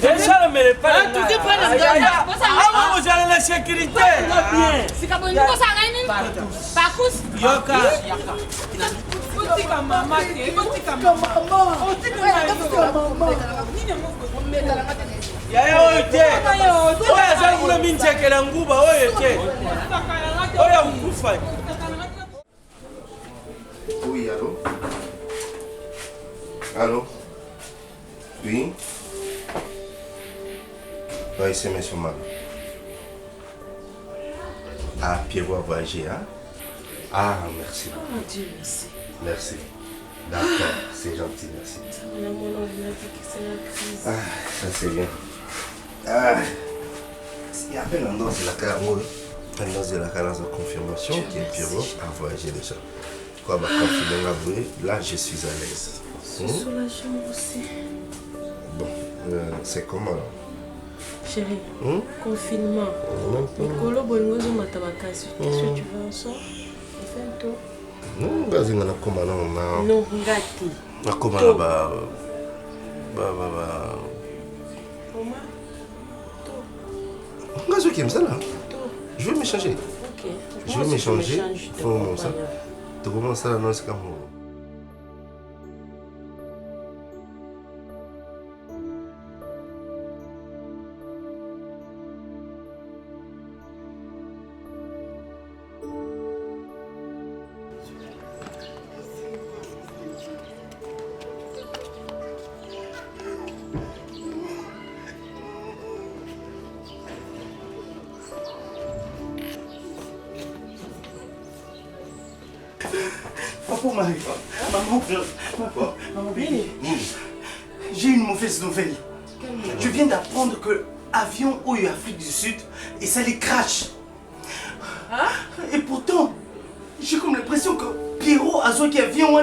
Speaker 13: déjà le mêlé pas. Tu dis pas de gars. Ah, vous allez la sécurité.
Speaker 7: C'est comme une chose à gagner. Parcous.
Speaker 13: Yoka. Yaya oyote. Oya za kula minchekela nguba oyote. Oya ukufa.
Speaker 4: Oui, allô? Allô? Oui? Oui, c'est M. Mal. Ah, Pierrot a voyagé, hein? Ah, merci.
Speaker 2: Oh Dieu, merci.
Speaker 4: Merci. D'accord, c'est gentil, merci. Ah, ça c'est bien. Ah, il y a à peine un dos de la carrière, un dos de la carrière de confirmation que Pierrot a voyagé déjà. Quoi, bah, quand il m'a avoué, là je suis à l'aise.
Speaker 2: Je suis soulagée moi aussi.
Speaker 4: Bon, c'est comment alors?
Speaker 2: Chérie, confinement. Nicolo Bolingozo Matabakasi. Qu'est-ce que tu veux en sort? On fait un tour.
Speaker 4: Non, vas-y, on a comment non?
Speaker 2: Non, ngati.
Speaker 4: On a comment là bas? Comment? Gazou qui aime ça là? Je vais m'échanger.
Speaker 2: Ok.
Speaker 4: Je vais m'échanger. Comment ça? Tu commences à non, c'est comme
Speaker 8: Maman, j'ai une mauvaise nouvelle. Je viens d'apprendre que l'avion au Afrique du Sud et ça les crash. Et pourtant, j'ai comme l'impression que Pierrot a joué avion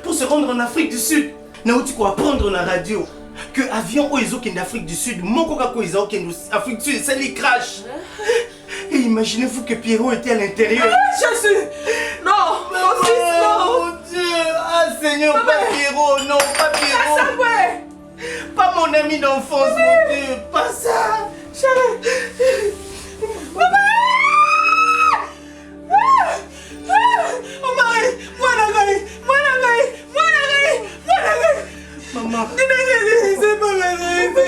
Speaker 8: pour se rendre en Afrique du Sud. Non, tu peux apprendre dans la radio que l'avion au Afrique du Sud, mon coca Afrique du Sud, ça les crash. Et imaginez-vous que Pierrot était à l'intérieur.
Speaker 12: Jésus! Non! Mon fils, non!
Speaker 8: Mon Dieu! Ah Seigneur, pas Pierrot, non, pas Pierrot! Pas mon ami d'enfance, mon Dieu, pas ça!
Speaker 12: Chérie! Maman! Oh Marie!
Speaker 8: Maman!
Speaker 12: C'est pas la vérité! C'est pas la vérité!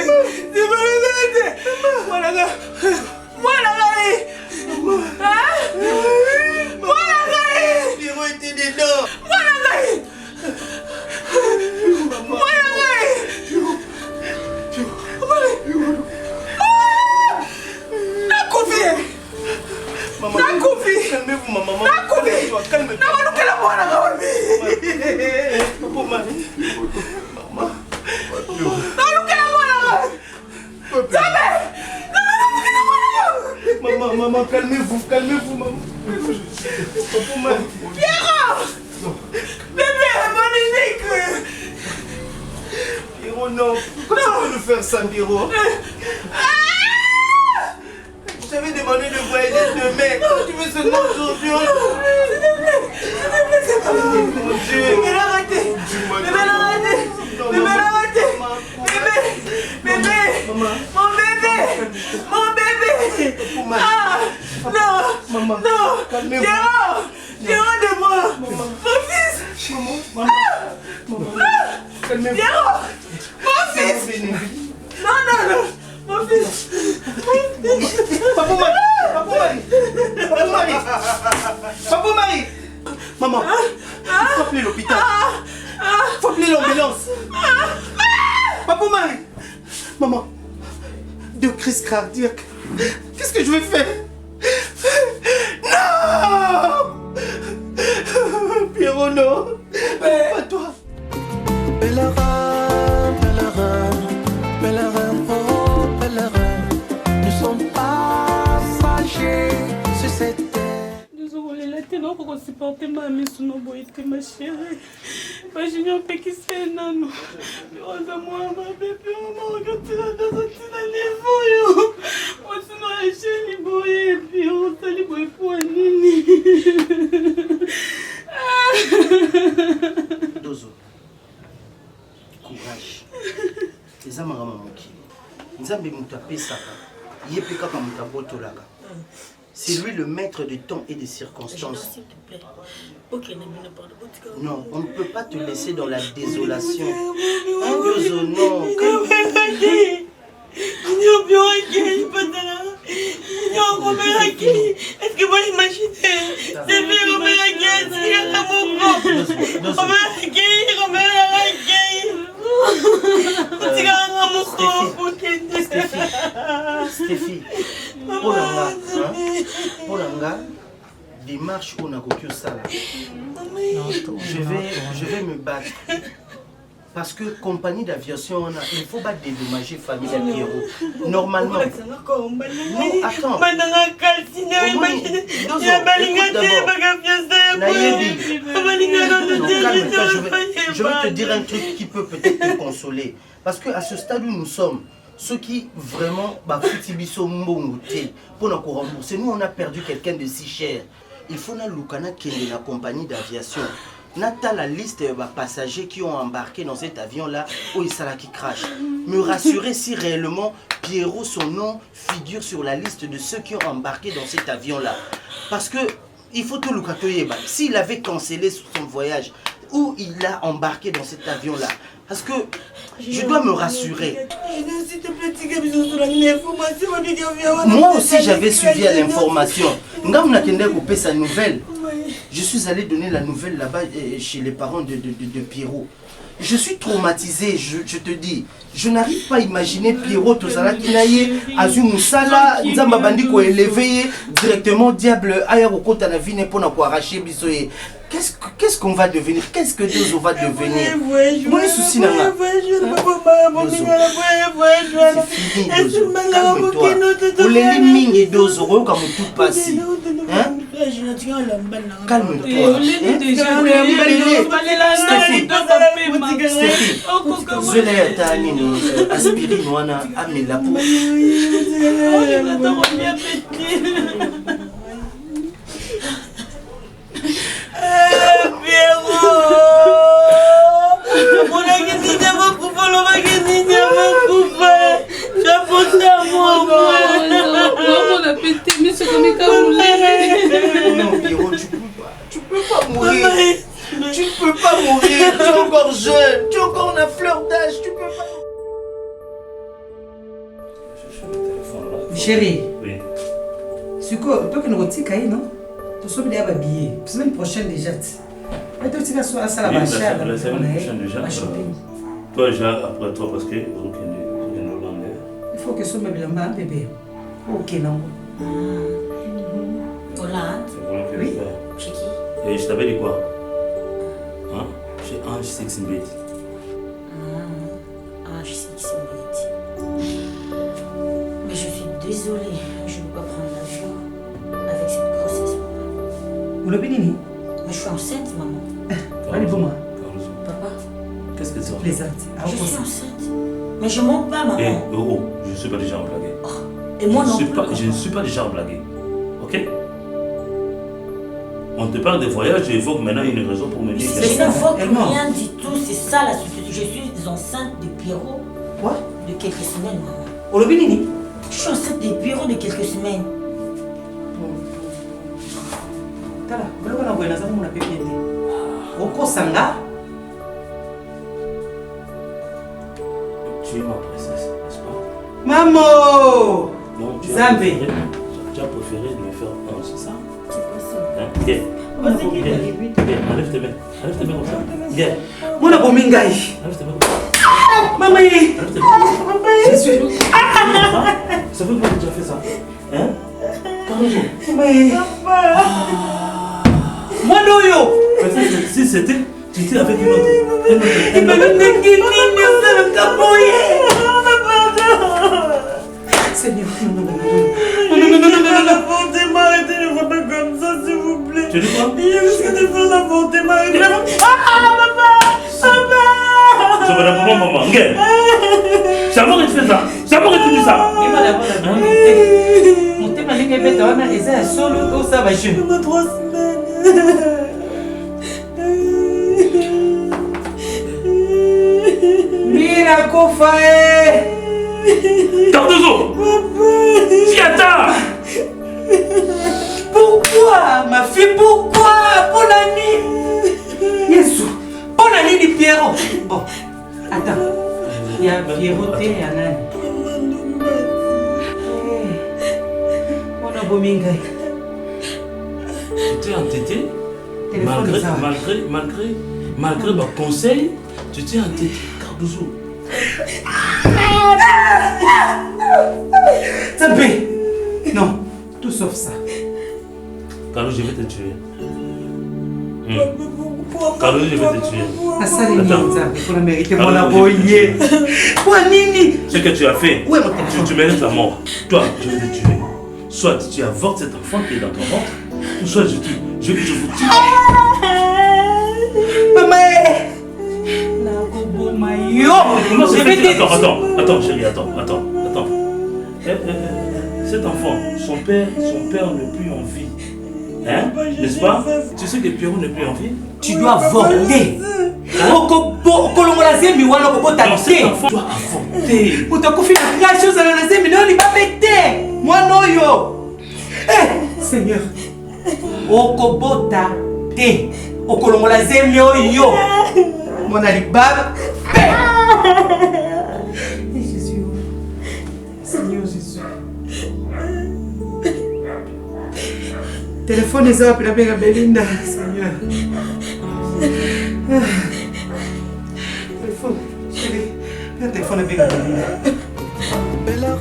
Speaker 8: Pierrot était dedans! Maman, calmez-vous, maman. Calmez-vous. Maman, calmez-vous, maman. Pierrot!
Speaker 4: Pierrot, non. Pourquoi tu peux nous faire ça, Pierrot? Je t'avais demandé de voyager demain. Comment tu veux seulement aujourd'hui? Mon Dieu.
Speaker 12: Bébé, arrêtez. Bébé, arrêtez. Bébé, arrêtez. Bébé. Mon bébé. Mon bébé. Ah, non.
Speaker 4: Maman.
Speaker 12: Non.
Speaker 4: Calmez-vous.
Speaker 12: Pierrot de moi. Mon fils.
Speaker 4: Calmez-vous.
Speaker 12: Pierrot. Mon fils. Non. Mon fils.
Speaker 4: Papa Marie. Maman, il faut appeler l'hôpital. Il faut appeler l'ambulance. Papa Marie. Maman, 2 crises cardiaques. Qu'est-ce que je vais faire? Non! Pierrot, non. Pas toi.
Speaker 1: Pèlerin, oh pèlerin, nous sommes passagers sur cette terre.
Speaker 2: Désolé, la tête, non, qu'on supporte ma mère, sinon, ma chérie. Ma junior, qui c'est, non. Moi, ma bébé, maman, quand tu l'as dans les voyous. Moi, sinon, la chérie, boy, et puis on s'allie, boy, pour un nini.
Speaker 4: Dozo, courage. Les amants à maman qui. Nous avons mutapé ça. Yepeka comme mutabotolaka. C'est lui le maître du temps et des circonstances.
Speaker 14: S'il te plaît. Ok,
Speaker 4: non, on ne peut pas te laisser dans la désolation. Hein, Dozo, non.
Speaker 12: Est-ce que vous imaginez? C'est bien
Speaker 4: Stéphie, Polanga, démarche on a coquille ça. Je vais me battre. Parce que compagnie d'aviation, il ne faut pas dédommager famille à Pierrot. Normalement. Non, attends. Je vais te dire un truc qui peut peut-être te consoler. Parce qu'à ce stade où nous sommes, ceux qui vraiment pour nous rembourser, nous on a perdu quelqu'un de si cher. Il faut que nous la compagnie d'aviation. Nata la liste des passagers qui ont embarqué dans cet avion-là où il s'est qui crash. Me rassurer si réellement Pierrot, son nom, figure sur la liste de ceux qui ont embarqué dans cet avion-là. Parce que il faut tout le cas. S'il avait cancellé son voyage, où il a embarqué dans cet avion-là. Parce que je dois me rassurer. Moi aussi j'avais suivi à l'information. Je suis allé donner la nouvelle là-bas chez les parents de Pierrot. Je suis traumatisé, je te dis. Je n'arrive pas à imaginer Pierrot Tozala Kinaye, Azu Moussala, Nzamba Bandi ko élevé directement diable Ayaroko Tanavine pour nous arracher bisoye. Qu'est-ce qu'on va devenir? Qu'est-ce que Dieu va devenir? Mon souci n'a pas. C'est fini, calme-toi. Pour les lignes et Dozo, comme tout passe. Calme-toi. Stéphie, aspirine wana amela po. Tu peux pas mourir. Tu peux pas mourir. Tu es encore jeune. Tu es encore la fleur d'âge. Tu peux pas.
Speaker 15: Chérie.
Speaker 3: Oui.
Speaker 15: C'est quoi? Toi qui nous retiens, non? Tu sommes déjà habillé. La semaine prochaine déjà. Mais toi, tu vas sur la salle à
Speaker 3: La
Speaker 15: Bachar.
Speaker 3: semaine prochaine déjà. Toi, déjà, après toi, parce que il
Speaker 15: faut que ce soit bien bébé. Ok, non.
Speaker 14: Hollande.
Speaker 3: Oui.
Speaker 14: Chez qui?
Speaker 3: Et je t'avais dit quoi? Hein? Chez Ange Sexinbet.
Speaker 14: Ange Sexinbet. Mais je suis désolée, je ne peux pas prendre l'avion avec cette grossesse.
Speaker 15: Vous le bénissez?
Speaker 14: Mais je suis enceinte, maman.
Speaker 15: Allez, pour moi.
Speaker 14: Papa?
Speaker 3: Qu'est-ce que c'est?
Speaker 15: Plaisante.
Speaker 14: Je suis enceinte. Mais je mens pas, maman.
Speaker 3: Eh, oh, je ne suis pas déjà blagué.
Speaker 14: Et moi non plus.
Speaker 3: Je ne suis pas déjà blagué. Ok? On te parle des voyages, je évoque maintenant une raison pour me dire que...
Speaker 14: Je n'évoque rien du tout, c'est ça la situation. Je suis enceinte de Pierrot.
Speaker 15: Quoi?
Speaker 14: De quelques semaines, maman.
Speaker 15: Olobinini?
Speaker 14: Je suis enceinte de Pierrot de quelques semaines.
Speaker 15: Tala, boloko na boye naza komona pe bien te. Okosanga?
Speaker 3: Tu es ma princesse, n'est-ce pas?
Speaker 15: Maman!
Speaker 3: Donc, tu as préféré de me faire un, c'est ça?
Speaker 14: C'est pas ça.
Speaker 3: Hein? Viens. Viens, enlève tes mains. Enlève tes mains comme ça. Viens.
Speaker 15: Mona bomingai.
Speaker 3: Enlève tes mains comme ça.
Speaker 15: Maman!
Speaker 3: Enlève tes mains. Je suis... Ça fait combien que tu as fait ça? Hein?
Speaker 15: Moi Noyo!
Speaker 3: Si c'était... Tu étais avec une autre.
Speaker 15: Il m'a donné une Seigneur, non. Arrêtez de faire comme ça, s'il vous plaît.
Speaker 3: Tu dis quoi?
Speaker 15: Je risque de faire la faute, m'arrêtez. Papa!
Speaker 3: Ça va d'abord, maman. Regarde. Jamais tu fais ça. Jamais tu dis ça.
Speaker 15: Mon thème avec les bêtes, on a essayé à solo tout ça, va je. 3 semaines. Mira Kofae!
Speaker 3: Cardozo! Fiata!
Speaker 15: Pourquoi, ma fille, pourquoi? Bonani! Yesu! Bonani di Pierrot! Bon, attends. Il y a Pierrot et Anani. On a Bomingai.
Speaker 3: Tu t'es entêté? Malgré mon conseil, tu t'es entêté, Cardozo.
Speaker 15: Tapé! Non, tout sauf ça.
Speaker 3: Carlo, je vais te tuer. Carlo, je vais te tuer.
Speaker 15: Pour la mériter, mon aboyé.
Speaker 3: Ce que tu as fait, tu mérites la mort. Toi, je vais te tuer. Soit tu avortes cet enfant qui est dans ton ventre, ou soit je vous tue.
Speaker 15: Maman!
Speaker 3: Attends, chérie, attends. Cet enfant, son père n'est plus en vie. Hein? N'est-ce pas? Tu sais que Pierrot n'est plus en vie?
Speaker 15: Tu dois avorter. Cet enfant doit avorter. Moi non yo. Seigneur. Okobota te. Okolongola zemi yo. Mon alibab. Jésus. Seigneur Jésus. Téléphone est là pour la Belinda, Seigneur. Téléphone, chérie. Le téléphone est bien Belinda.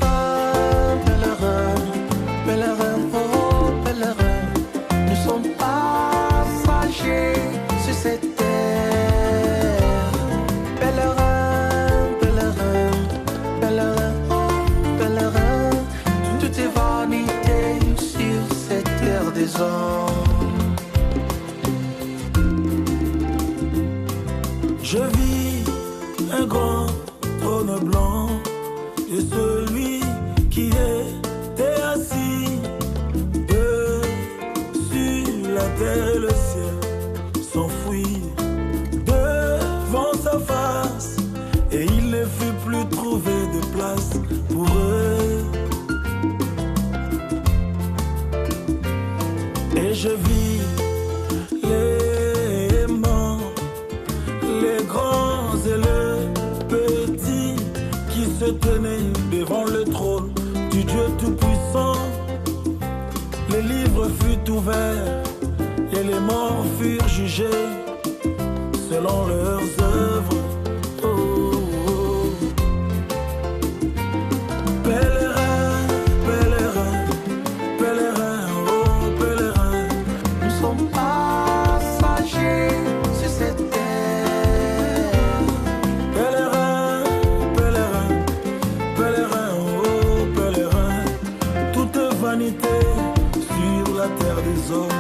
Speaker 1: Pèlerin, oh pèlerin, nous sommes passagers sur cette terre. Pèlerin, oh pèlerin, tout est vanité sur cette terre des hommes. Je vis un grand trône blanc et celui qui était assis dessus la terre et le ciel s'enfuit devant sa face et il ne fut plus trouvé de place pour eux. Et je vis les morts, les grands et les petits qui se tenaient devant le trône du Dieu Tout-Puissant. Les livres furent ouverts et les morts furent jugés selon leurs œuvres. Oh, oh. Pèlerin, pèlerin, pèlerin, oh pèlerin, nous sommes passagers sur cette terre. Pèlerin, pèlerin, pèlerin, oh pèlerin, toute vanité sur la terre des hommes.